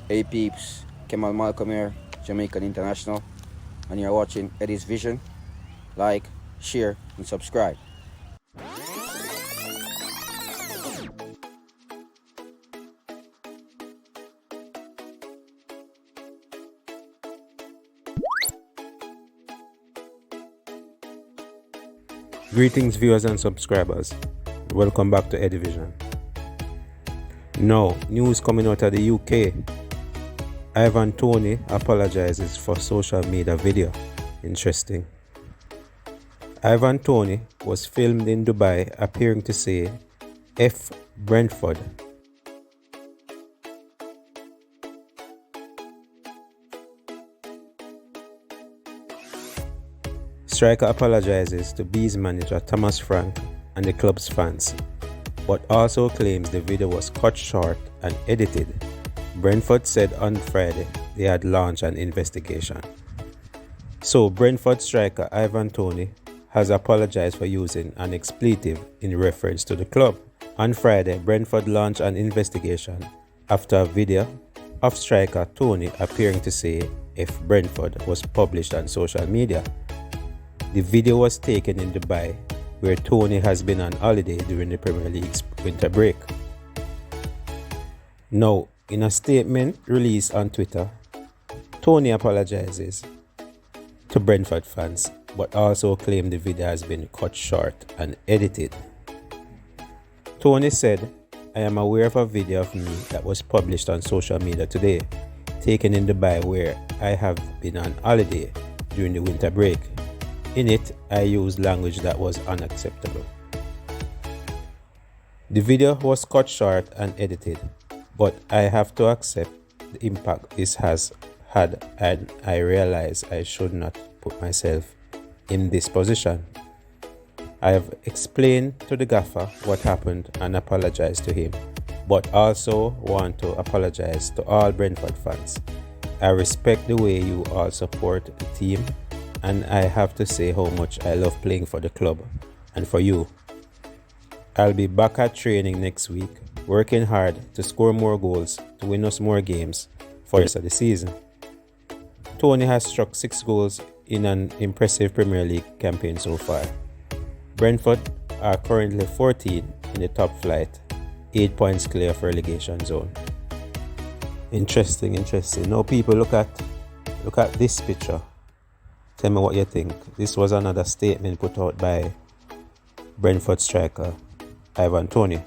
Hey peeps, Kemal Malcolm here, Jamaican International, and you're watching Eddy's Vision. Like, share, and subscribe. Greetings viewers and subscribers, welcome back to Eddy Vision. Now, news coming out of the UK. Toney apologizes for social media video. Interesting. Toney was filmed in Dubai appearing to say F Brentford. Striker apologizes to Bees manager Thomas Frank and the club's fans, but also claims the video was cut short and edited. Brentford said on Friday they had launched an investigation. So Brentford striker Toney has apologized for using an expletive in reference to the club. On Friday, Brentford launched an investigation after a video of striker Toney appearing to say F Brentford was published on social media. The video was taken in Dubai, where Toney has been on holiday during the Premier League's winter break. Now, in a statement released on Twitter, Toney apologizes to Brentford fans, but also claimed the video has been cut short and edited. Toney said, "I am aware of a video of me that was published on social media today, taken in Dubai where I have been on holiday during the winter break. In it, I used language that was unacceptable. The video was cut short and edited, but I have to accept the impact this has had, and I realize I should not put myself in this position. I have explained to the gaffer what happened and apologized to him, but also want to apologize to all Brentford fans. I respect the way you all support the team, and I have to say how much I love playing for the club and for you. I'll be back at training next week, working hard to score more goals to win us more games for the rest of the season." Toney has struck 6 goals in an impressive Premier League campaign so far. Brentford are currently 14 in the top flight, 8 points clear of relegation zone. Interesting. Now people, look at this picture. Tell me what you think. This was another statement put out by Brentford striker Toney.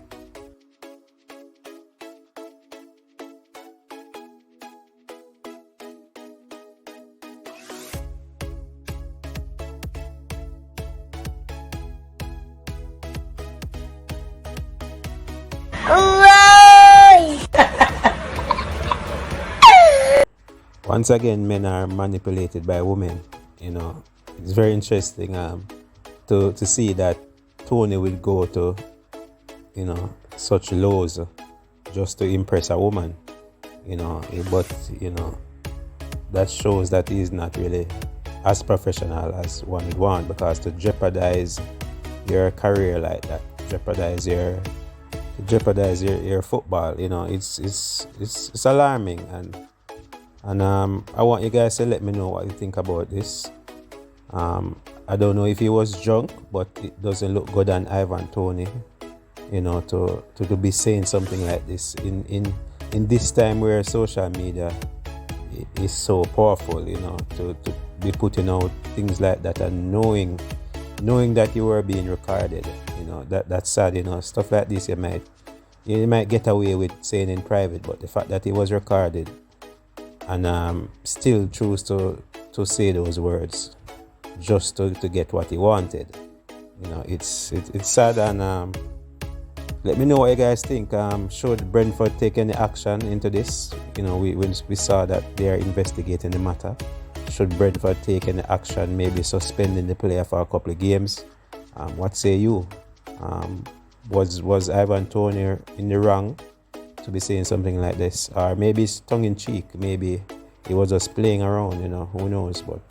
Once again, men are manipulated by women. It's very interesting to see that Toney will go to such lows just to impress a woman. But that shows that he's not really as professional as one would want, because to jeopardize your career like that, jeopardize your football, it's alarming, and I want you guys to let me know what you think about this. I don't know if he was drunk, but it doesn't look good on Toney, to be saying something like this in this time where social media is so powerful, to be putting out things like that and knowing that you were being recorded. That's sad. Stuff like this you might get away with saying in private, but the fact that it was recorded and still choose to say those words just to get what he wanted, it's sad. And let me know what you guys think. Should Brentford take any action into this? We saw that they are investigating the matter. Should Brentford take any action, maybe suspending the player for a couple of games? What say you? Was Toney in the wrong to be saying something like this? Or maybe it's tongue-in-cheek, maybe he was just playing around, who knows? But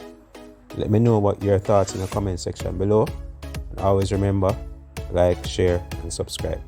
let me know what your thoughts in the comment section below. And always remember, like, share and subscribe.